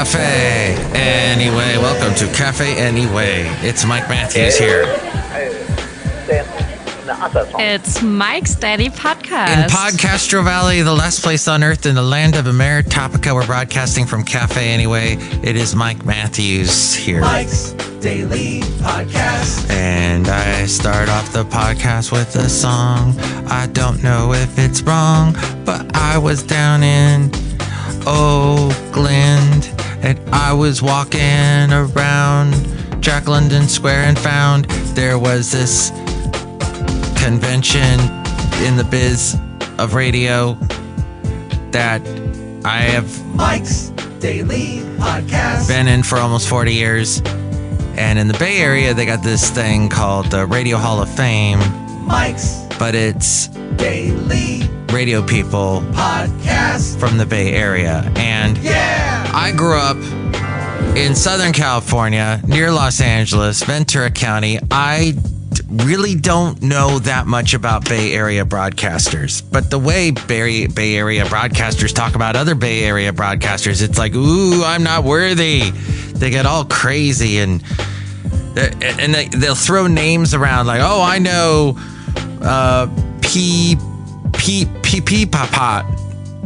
Café Anyway. Welcome to Café Anyway. It's Mike Matthews here. It's Mike's Daily Podcast. In podCastro Valley, the last place on earth in the land of Ameritopica, we're broadcasting from Café Anyway. It is Mike Matthews here. Mike's Daily Podcast. And I start off the podcast with a song. I don't know if it's wrong, but I was down in Oakland and I was walking around Jack London Square and found there was this convention in the biz of radio that I have Mike's Daily Podcast. been in for almost 40 years. And in the Bay Area, they got this thing called the Radio Hall of Fame. Mike's But it's Daily radio people Podcast. from the Bay Area. And Yeah! I grew up in Southern California, near Los Angeles, Ventura County. I really don't know that much about Bay Area broadcasters, but the way Bay Area broadcasters talk about other Bay Area broadcasters, it's like, ooh, I'm not worthy. They get all crazy and they'll throw names around like, oh, I know P Papa.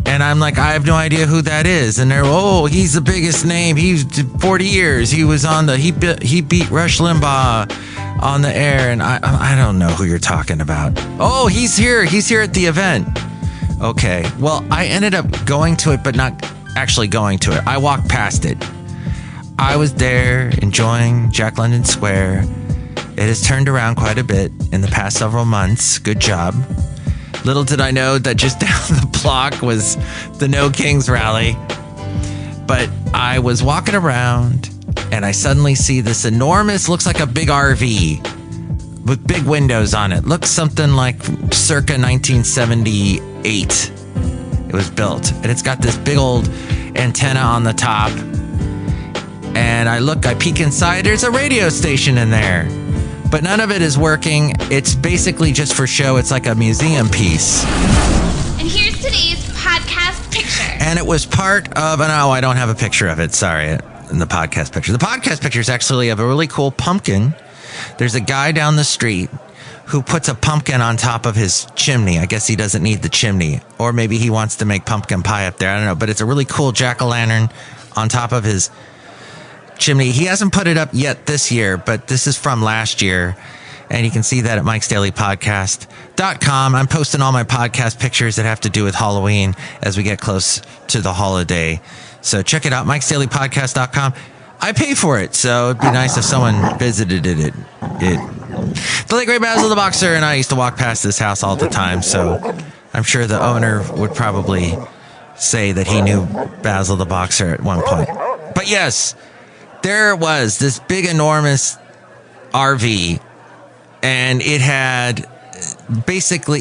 And I'm like, I have no idea who that is. And they're, oh, he's the biggest name. He's 40 years. He was on he beat Rush Limbaugh on the air. And I don't know who you're talking about. Oh, he's here. He's here at the event. Okay. Well, I ended up going to it, but not actually going to it. I walked past it. I was there enjoying Jack London Square. It has turned around quite a bit in the past several months. Good job. Little did I know that just down the block was the No Kings rally. But I was walking around and I suddenly see this enormous, looks like a big RV with big windows on it. Looks something like circa 1978 it was built. And it's got this big old antenna on the top. And I peek inside, there's a radio station in there. But none of it is working. It's basically just for show. It's like a museum piece. And here's today's podcast picture. And it was part of, I don't have a picture of it. Sorry, in the podcast picture. The podcast picture is actually of a really cool pumpkin. There's a guy down the street who puts a pumpkin on top of his chimney. I guess he doesn't need the chimney. Or maybe he wants to make pumpkin pie up there. I don't know. But it's a really cool jack-o'-lantern on top of his chimney. He hasn't put it up yet this year, but this is from last year. And you can see that at mikesdailypodcast.com. I'm posting all my podcast pictures that have to do with Halloween as we get close to the holiday. So check it out, mikesdailypodcast.com. I pay for it, so it'd be nice if someone visited it. The late great Basil the Boxer and I used to walk past this house all the time, so I'm sure the owner would probably say that he knew Basil the Boxer at one point. But yes, there was this big, enormous RV, and it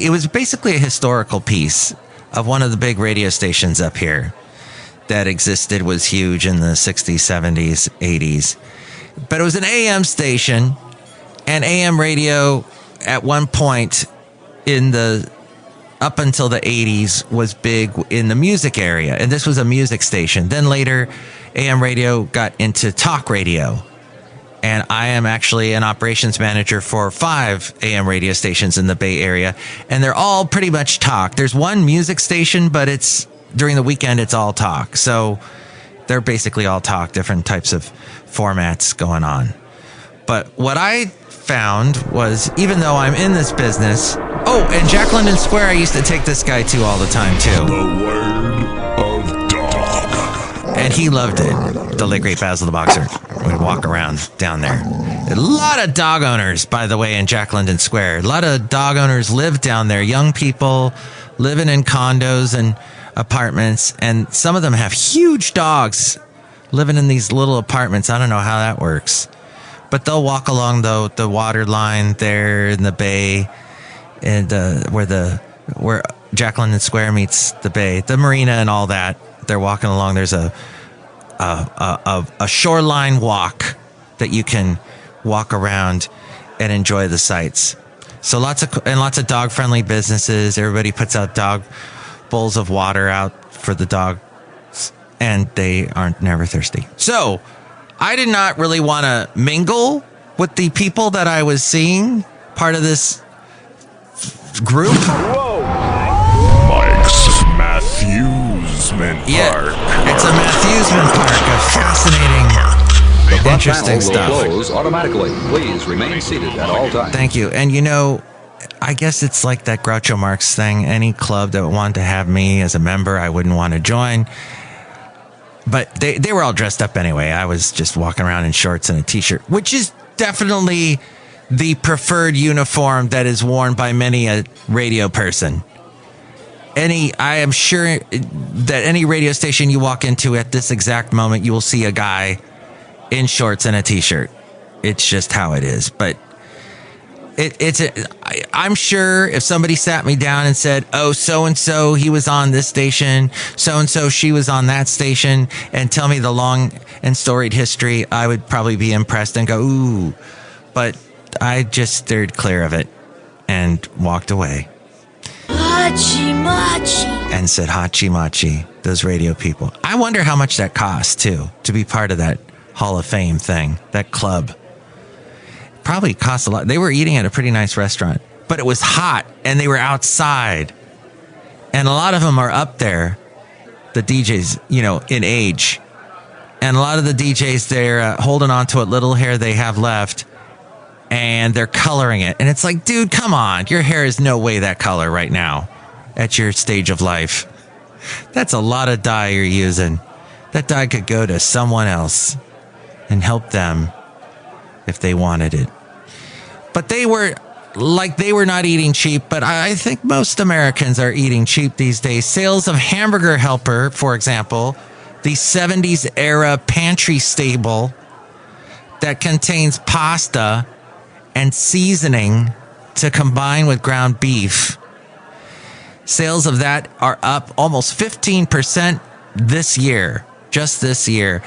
was basically a historical piece of one of the big radio stations up here that existed, was huge in the 60s, 70s, 80s. But it was an AM station, and AM radio at one point up until the 80s was big in the music area, and this was a music station. Then later, AM radio got into talk radio, and I am actually an operations manager for 5 AM radio stations in the Bay Area, and they're all pretty much talk. There's one music station, but it's during the weekend, it's all talk. So they're basically all talk, different types of formats going on. But what I found was, even though I'm in this business, and Jack London Square, I used to take this guy to all the time too. The word of dog. And he loved it, the late great Basil the Boxer. We'd walk around down there. A lot of dog owners, by the way, in Jack London Square. A lot of dog owners live down there. Young people living in condos and apartments. And some of them have huge dogs living in these little apartments. I don't know how that works. But they'll walk along the water line there in the bay, and where Jack London Square meets the bay, the marina and all that. They're walking along. There's a shoreline walk that you can walk around and enjoy the sights. So lots of dog friendly businesses. Everybody puts out dog bowls of water out for the dogs and they aren't never thirsty. So I did not really want to mingle with the people that I was seeing, part of this group. Mike's Matthewsman Park. It's a Matthewsman Park of fascinating, interesting stuff. Close automatically. Please remain seated at all times. Thank you. And I guess it's like that Groucho Marx thing. Any club that wanted to have me as a member, I wouldn't want to join. But they were all dressed up anyway. I was just walking around in shorts and a t-shirt, which is definitely the preferred uniform that is worn by many a radio person. I am sure that any radio station you walk into at this exact moment, you will see a guy in shorts and a t-shirt. It's just how it is. But I'm sure if somebody sat me down and said, oh, so-and-so, he was on this station, so-and-so, she was on that station, and tell me the long and storied history, I would probably be impressed and go, ooh. But I just steered clear of it and walked away. Hachi Machi. And said, Hachi Machi, those radio people. I wonder how much that costs, too, to be part of that Hall of Fame thing, that club. Probably cost a lot. They were eating at a pretty nice restaurant, but it was hot and they were outside. And a lot of them are up there, the DJs, in age. And a lot of the DJs, they're holding on to what little hair they have left and they're coloring it. And it's like, dude, come on. Your hair is no way that color right now at your stage of life. That's a lot of dye you're using. That dye could go to someone else and help them if they wanted it. But they were not eating cheap, but I think most Americans are eating cheap these days. Sales of Hamburger Helper, for example, the 70s era pantry staple that contains pasta and seasoning to combine with ground beef. Sales of that are up almost 15% this year, just this year.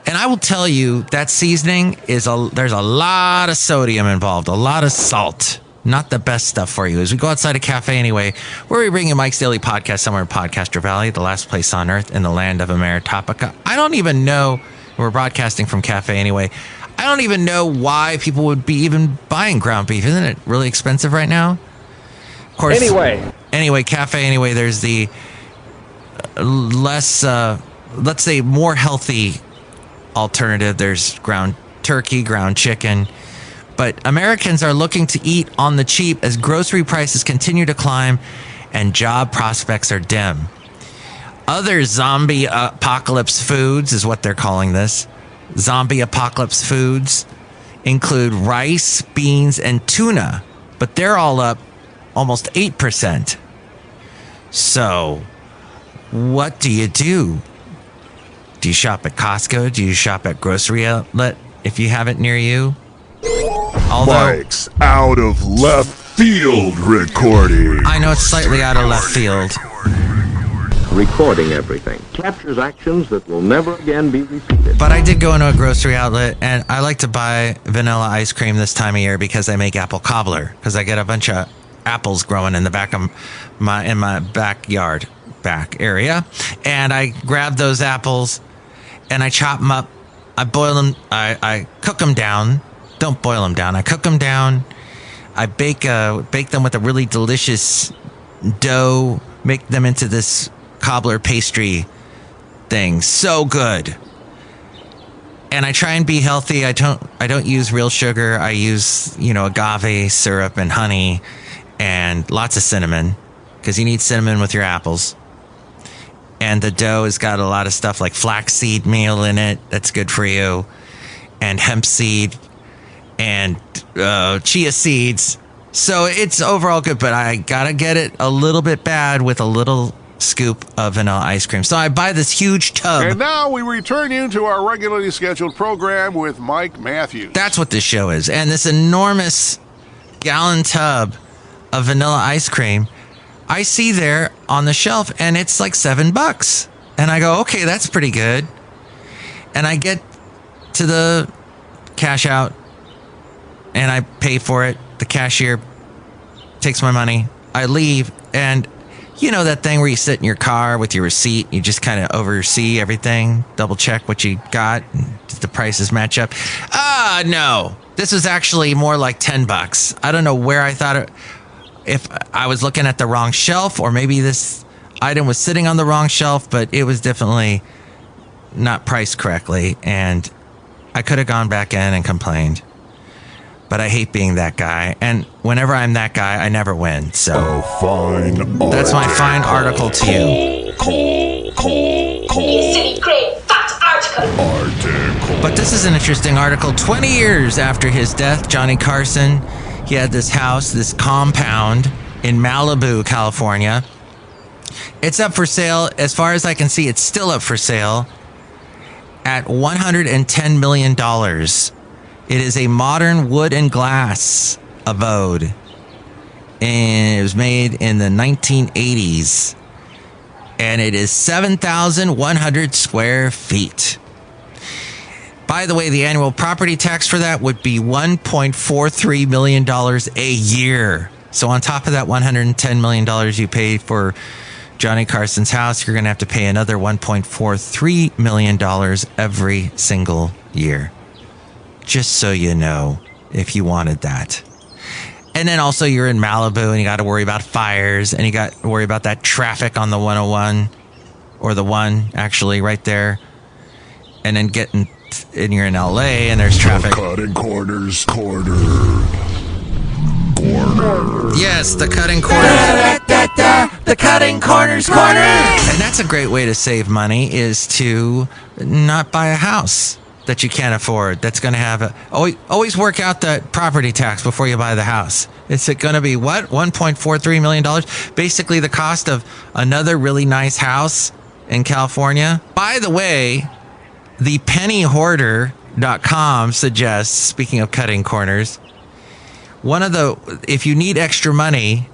And I will tell you that seasoning there's a lot of sodium involved, a lot of salt. Not the best stuff for you. As we go outside of Café Anyway, where we bring you Mike's Daily Podcast somewhere in Podcastro Valley, the last place on earth in the land of Ameritopica. I don't even know, we're broadcasting from Café Anyway. I don't even know why people would be even buying ground beef. Isn't it really expensive right now? Of course. Anyway, Café Anyway, there's the less, let's say more healthy alternative. There's ground turkey, ground chicken, but Americans are looking to eat on the cheap as grocery prices continue to climb and job prospects are dim. Other zombie apocalypse foods is what they're calling this. Zombie apocalypse foods include rice, beans, and tuna, but they're all up almost 8%. So what do you do? Do you shop at Costco? Do you shop at grocery outlet if you have it near you? Mike's out of left field recording. I know it's slightly out of left field. Recording everything captures actions that will never again be repeated. But I did go into a grocery outlet, and I like to buy vanilla ice cream this time of year because I make apple cobbler. Because I get a bunch of apples growing in the back of my backyard, back area, and I grab those apples and I chop them up. I boil them. I cook them down. Don't boil them down. I cook them down. I bake them with a really delicious dough. Make them into this cobbler pastry thing. So good. And I try and be healthy. I don't use real sugar. I use, agave syrup and honey and lots of cinnamon, because you need cinnamon with your apples. And the dough has got a lot of stuff like flaxseed meal in it. That's good for you. And hemp seed and chia seeds. So it's overall good, but I got to get it a little bit bad with a little scoop of vanilla ice cream. So I buy this huge tub. And now we return you to our regularly scheduled program with Mike Matthews. That's what this show is. And this enormous gallon tub of vanilla ice cream I see there on the shelf, and it's like $7. And I go, okay, that's pretty good. And I get to the cash out and I pay for it. The cashier takes my money. I leave, and You know that thing where you sit in your car with your receipt, you just kind of oversee everything, double check what you got, and the prices match up. No. This was actually more like $10. I don't know where I thought if I was looking at the wrong shelf, or maybe this item was sitting on the wrong shelf, but it was definitely not priced correctly, and I could have gone back in and complained. But I hate being that guy, and whenever I'm that guy, I never win. So that's my fine article to you. Silly, great, fat article. But this is an interesting article. 20 years after his death, Johnny Carson, he had this house, this compound in Malibu, California. It's up for sale. As far as I can see, it's still up for sale at $110 million. It is a modern wood and glass abode. And it was made in the 1980s. And it is 7,100 square feet. By the way, the annual property tax for that would be $1.43 million a year. So on top of that $110 million you paid for Johnny Carson's house, you're going to have to pay another $1.43 million every single year. Just so you know, if you wanted that. And then also you're in Malibu and you got to worry about fires, and you got to worry about that traffic on the 101, or the one actually right there. And then you're in LA and there's traffic. Cutting corners, corner. Yes, the cutting corners. The cutting corners, corner. And that's a great way to save money, is to not buy a house that you can't afford. That's going to have always work out the property tax before you buy the house. Is it going to be what? $1.43 million? Basically the cost of another really nice house in California. By the way, the pennyhoarder.com suggests, speaking of cutting corners, if you need extra money,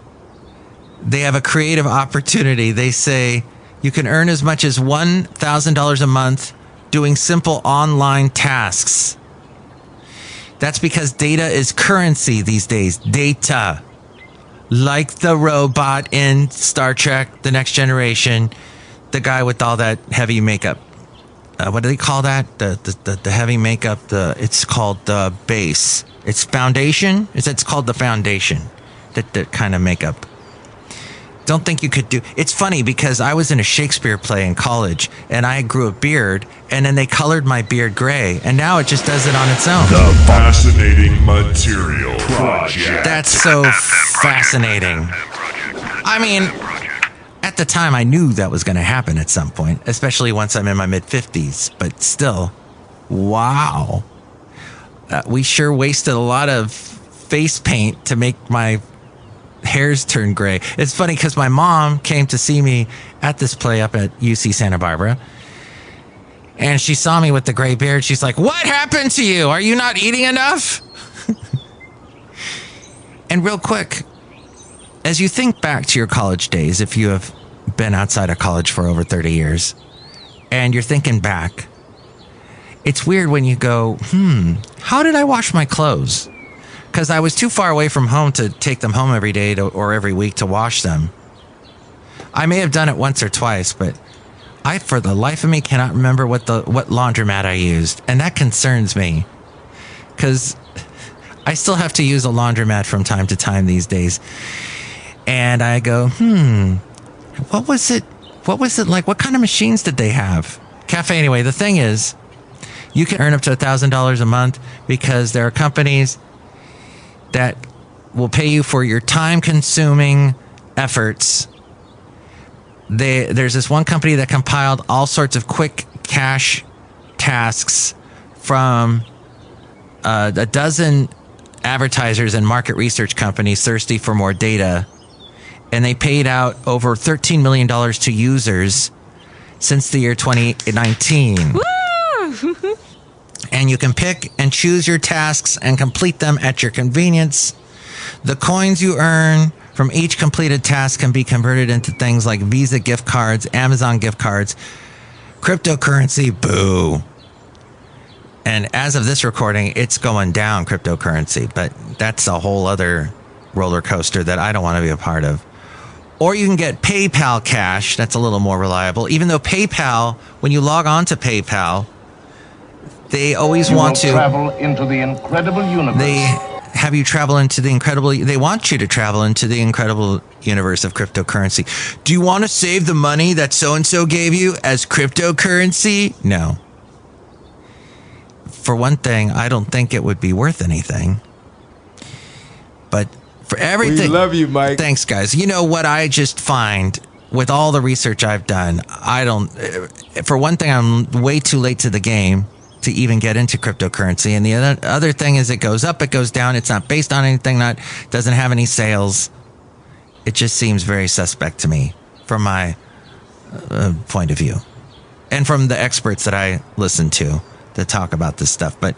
they have a creative opportunity. They say you can earn as much as $1,000 a month doing simple online tasks. That's because data is currency these days. Data. Like the robot in Star Trek, The Next Generation, the guy with all that heavy makeup. What do they call that? The heavy makeup. It's called the base. It's foundation. It's called the foundation. That kind of makeup. Don't think you could do. It's funny because I was in a Shakespeare play in college, and I grew a beard, and then they colored my beard gray, and now it just does it on its own. The Fascinating Material Project. That's so fascinating. I mean, at the time, I knew that was going to happen at some point, especially once I'm in my mid-50s. But still, wow. We sure wasted a lot of face paint to make my hairs turn gray. It's funny because my mom came to see me at this play up at UC Santa Barbara. And she saw me with the gray beard. She's like, "What happened to you? Are you not eating enough?" And real quick, as you think back to your college days, if you have been outside of college for over 30 years, and you're thinking back, it's weird when you go, how did I wash my clothes? Because I was too far away from home to take them home every day or every week to wash them. I may have done it once or twice, but I, for the life of me, cannot remember what laundromat I used. And that concerns me, because I still have to use a laundromat from time to time these days. And I go, what was it? What was it like? What kind of machines did they have? Café Anyway. The thing is, you can earn up to $1,000 a month because there are companies that will pay you for your time-consuming efforts. There's this one company that compiled all sorts of quick cash tasks from a dozen advertisers and market research companies thirsty for more data, and they paid out over $13 million to users since the year 2019. Woo! And you can pick and choose your tasks and complete them at your convenience. The coins you earn from each completed task can be converted into things like Visa gift cards, Amazon gift cards, cryptocurrency, boo. And as of this recording, it's going down, cryptocurrency. But that's a whole other roller coaster that I don't want to be a part of. Or you can get PayPal Cash. That's a little more reliable. Even though PayPal, when you log on to PayPal, they always want to travel into the incredible universe. They have you travel into the incredible. They want you to travel into the incredible universe of cryptocurrency. Do you want to save the money that so and so gave you as cryptocurrency? No. For one thing, I don't think it would be worth anything. But for everything, we love you, Mike. Thanks, guys. You know what I just find with all the research I've done, I don't. For one thing, I'm way too late to the game to even get into cryptocurrency. And the other thing is it goes up, it goes down. It's not based on anything, doesn't have any sales. It just seems very suspect to me from my point of view. And from the experts that I listen to that talk about this stuff. But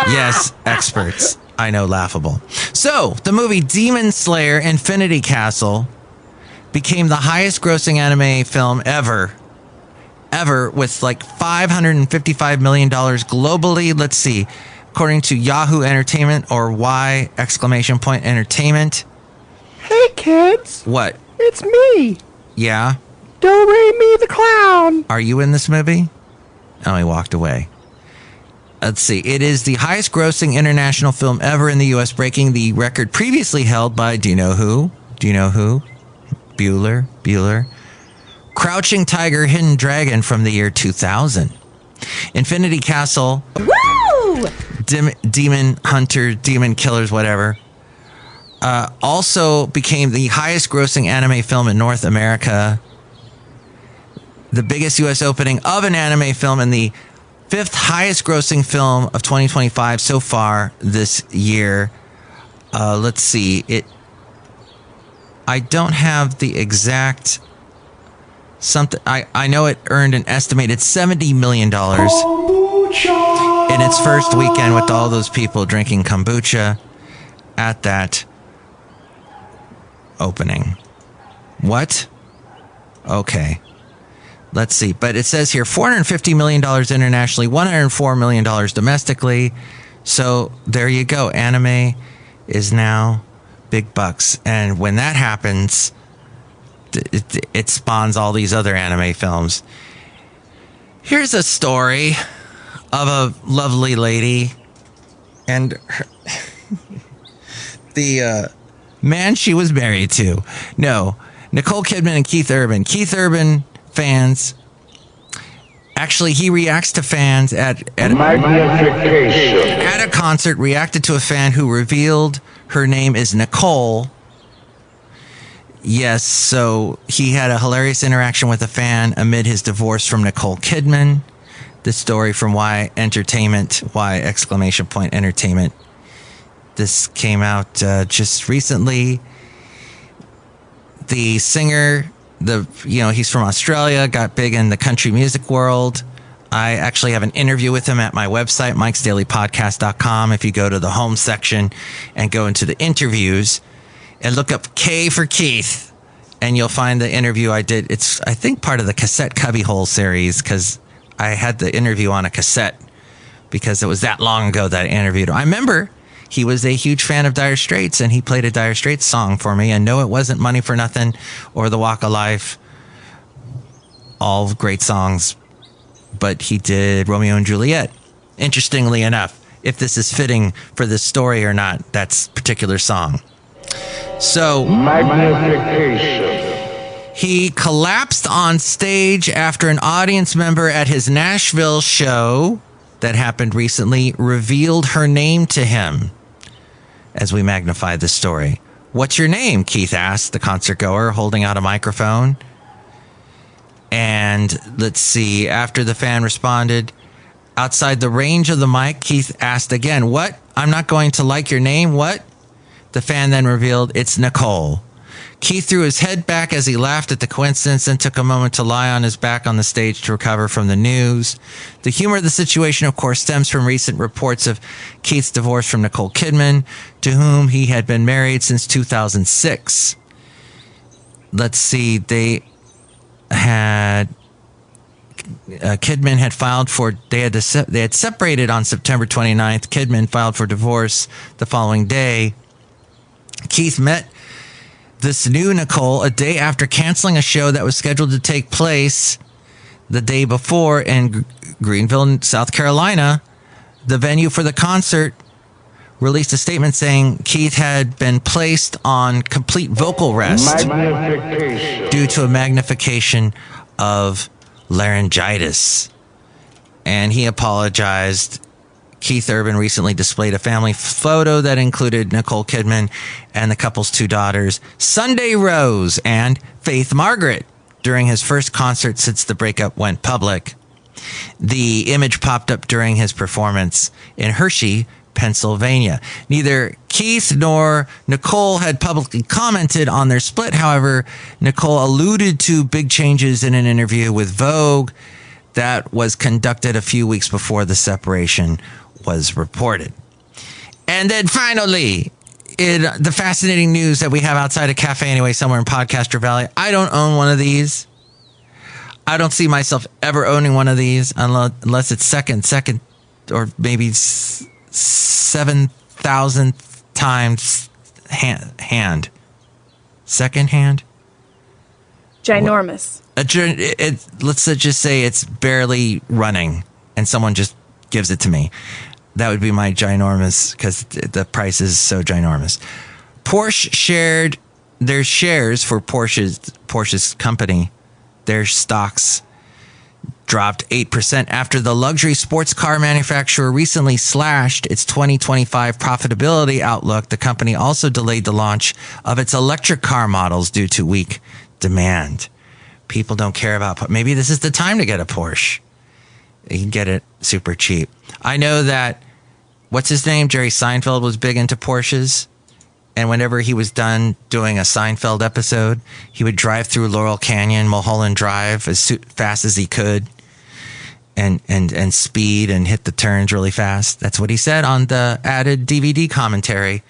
yes, experts. I know, laughable. So the movie Demon Slayer Infinity Castle became the highest grossing anime film ever, with like $555 million globally. Let's see, according to Yahoo Entertainment or Y exclamation point Entertainment. Hey kids. What? It's me. Yeah? Do-Re-Mi the Clown. Are you in this movie? Oh, he walked away. Let's see. It is the highest grossing international film ever in the U.S., breaking the record previously held by, do you know who? Bueller. Crouching Tiger, Hidden Dragon from the year 2000. Infinity Castle. Woo! Demon Hunter, Demon Killers, whatever. Also became the highest grossing anime film in North America. The biggest U.S. opening of an anime film and the 5th highest grossing film of 2025 so far this year. Let's see. I don't have the exact something. I know it earned an estimated $70 million in its first weekend with all those people drinking kombucha at that opening. What? Okay. Let's see. But it says here $450 million internationally, $104 million domestically. So there you go. Anime is now big bucks. And when that happens, it spawns all these other anime films. Here's a story of a lovely lady and the man she was married to. No, Nicole Kidman and Keith Urban. Keith Urban fans. Actually, he reacts to fans at a concert, reacted to a fan who revealed her name is Nicole. Yes, so he had a hilarious interaction with a fan amid his divorce from Nicole Kidman. This story from Y Entertainment, Y exclamation point Entertainment. This came out just recently. The singer, he's from Australia, got big in the country music world. I actually have an interview with him at my website, mikesdailypodcast.com. If you go to the home section and go into the interviews and look up K for Keith, and you'll find the interview I did. It's, I think, part of the cassette cubbyhole series, because I had the interview on a cassette because it was that long ago that I interviewed him. I remember he was a huge fan of Dire Straits, and he played a Dire Straits song for me. And no, it wasn't Money for Nothing or The Walk of Life. All great songs. But he did Romeo and Juliet. Interestingly enough, if this is fitting for this story or not, that's particular song. So, magnification. He collapsed on stage after an audience member at his Nashville show that happened recently revealed her name to him. As we magnify this story. What's your name? Keith asked the concert goer, holding out a microphone. And let's see, after the fan responded, outside the range of the mic, Keith asked again, what? I'm not going to like your name, what? The fan then revealed, it's Nicole. Keith threw his head back as he laughed at the coincidence and took a moment to lie on his back on the stage to recover from the news. The humor of the situation, of course, stems from recent reports of Keith's divorce from Nicole Kidman, to whom he had been married since 2006. Let's see, they had Kidman had filed for they had separated on September 29th. Kidman filed for divorce the following day. Keith met this new Nicole a day after canceling a show that was scheduled to take place the day before in Greenville, South Carolina. The venue for the concert released a statement saying Keith had been placed on complete vocal rest due to a magnification of laryngitis. And he apologized. Keith Urban recently displayed a family photo that included Nicole Kidman and the couple's two daughters, Sunday Rose and Faith Margaret, during his first concert since the breakup went public. The image popped up during his performance in Hershey, Pennsylvania. Neither Keith nor Nicole had publicly commented on their split. However, Nicole alluded to big changes in an interview with Vogue that was conducted a few weeks before the separation was reported. And then finally, in the fascinating news that we have outside of Café Anyway, somewhere in podCastro Valley, I don't own one of these. I don't see myself ever owning one of these unless it's second, or maybe 7,000th times hand. Second hand? Ginormous. Let's just say it's barely running and someone just gives it to me. That would be my ginormous, because the price is so ginormous. Porsche shared their shares for Porsche's company. Their stocks dropped 8% after the luxury sports car manufacturer recently slashed its 2025 profitability outlook. The company also delayed the launch of its electric car models due to weak demand. People don't care about, maybe this is the time to get a Porsche. You can get it super cheap. I know that, what's his name? Jerry Seinfeld was big into Porsches. And whenever he was done doing a Seinfeld episode, he would drive through Laurel Canyon, Mulholland Drive as fast as he could and speed and hit the turns really fast. That's what he said on the added DVD commentary,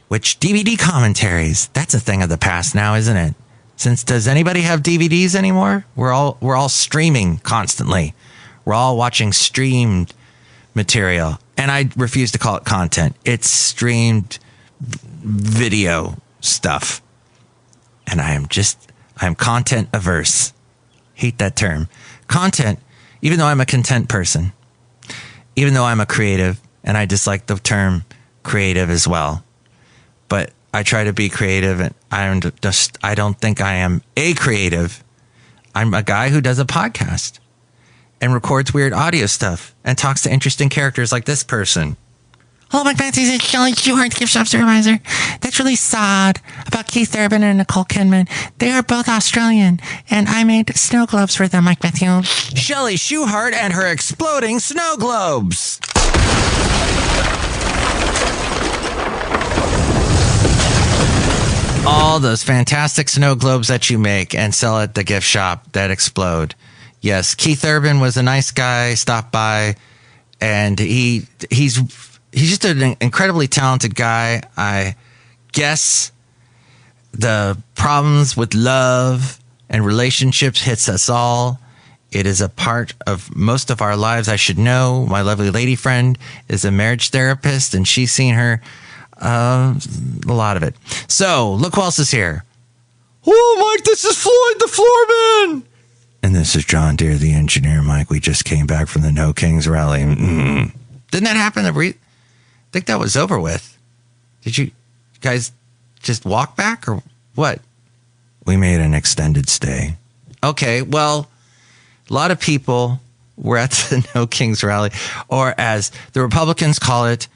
which DVD commentaries, that's a thing of the past now, isn't it? Since does anybody have DVDs anymore? We're all streaming constantly. We're all watching streamed material. And I refuse to call it content. It's streamed video stuff. And I'm content averse. Hate that term. Content, even though I'm a content person, even though I'm a creative, and I dislike the term creative as well. But I try to be creative, and I don't think I am a creative. I'm a guy who does a podcast and records weird audio stuff and talks to interesting characters like this person. Hello, Mike Matthews. It's Chely Shoehart, gift shop supervisor. That's really sad about Keith Urban and Nicole Kidman. They are both Australian, and I made snow globes for them, Mike Matthews. Chely Shoehart and her exploding snow globes. All those fantastic snow globes that you make and sell at the gift shop that explode. Yes, Keith Urban was a nice guy, stopped by, and he's just an incredibly talented guy. I guess the problems with love and relationships hits us all. It is a part of most of our lives. I should know. My lovely lady friend is a marriage therapist, and she's seen her a lot of it. So, look who else is here. Oh, Mike, this is Floyd the Floorman. And this is John Deere, the engineer, Mike. We just came back from the No Kings rally. Didn't that happen? I think that was over with. Did you guys just walk back or what? We made an extended stay. Okay, well, a lot of people were at the No Kings rally, or as the Republicans call it,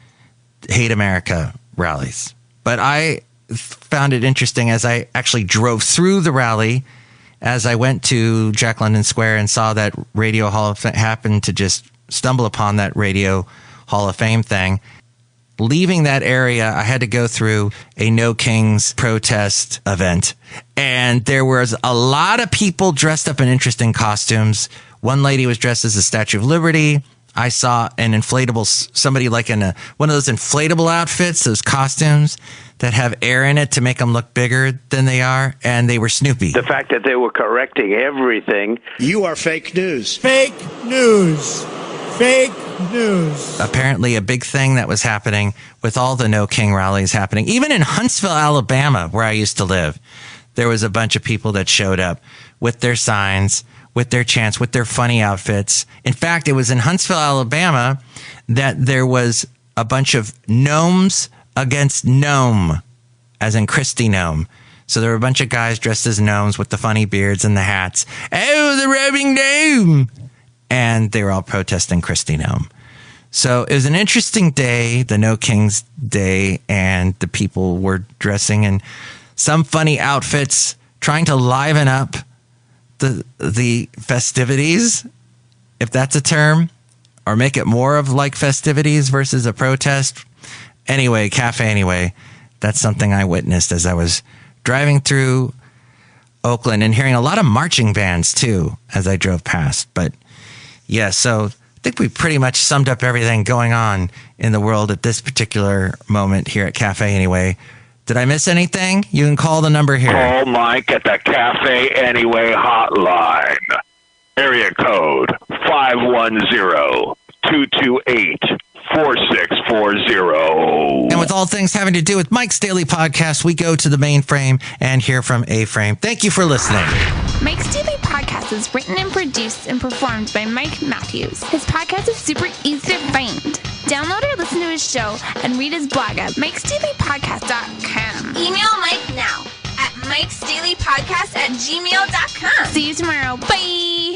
Hate America rallies. But I found it interesting as I actually drove through the rally, as I went to Jack London Square and saw that Radio Hall of Fame, happened to just stumble upon that Radio Hall of Fame thing. Leaving that area, I had to go through a No Kings protest event. And there was a lot of people dressed up in interesting costumes. One lady was dressed as the Statue of Liberty. I saw an inflatable, somebody like in one of those inflatable outfits, those costumes that have air in it to make them look bigger than they are, and they were Snoopy. The fact that they were correcting everything. You are fake news. Fake news. Fake news. Apparently a big thing that was happening with all the No King rallies happening. Even in Huntsville, Alabama, where I used to live, there was a bunch of people that showed up with their signs, with their chants, with their funny outfits. In fact, it was in Huntsville, Alabama, that there was a bunch of gnomes against gnome, as in Christy Gnome. So there were a bunch of guys dressed as gnomes with the funny beards and the hats. Oh, the roving gnome! And they were all protesting Christy Gnome. So it was an interesting day, the No Kings Day, and the people were dressing in some funny outfits, trying to liven up the festivities, if that's a term, or make it more of like festivities versus a protest. Anyway, Café Anyway, that's something I witnessed as I was driving through Oakland and hearing a lot of marching bands too as I drove past. But yeah, so I think we pretty much summed up everything going on in the world at this particular moment here at Café Anyway. Did I miss anything? You can call the number here. Call Mike at the Café Anyway hotline. Area code 510-228-4640. And with all things having to do with Mike's Daily Podcast, we go to the main frame and hear from A-Frame. Thank you for listening. Mike's Daily Podcast is written and produced and performed by Mike Matthews. His podcast is super easy to find. Download or listen to his show and read his blog at mikesdailypodcast.com. Email Mike now at mikesdailypodcast@gmail.com. See you tomorrow. Bye!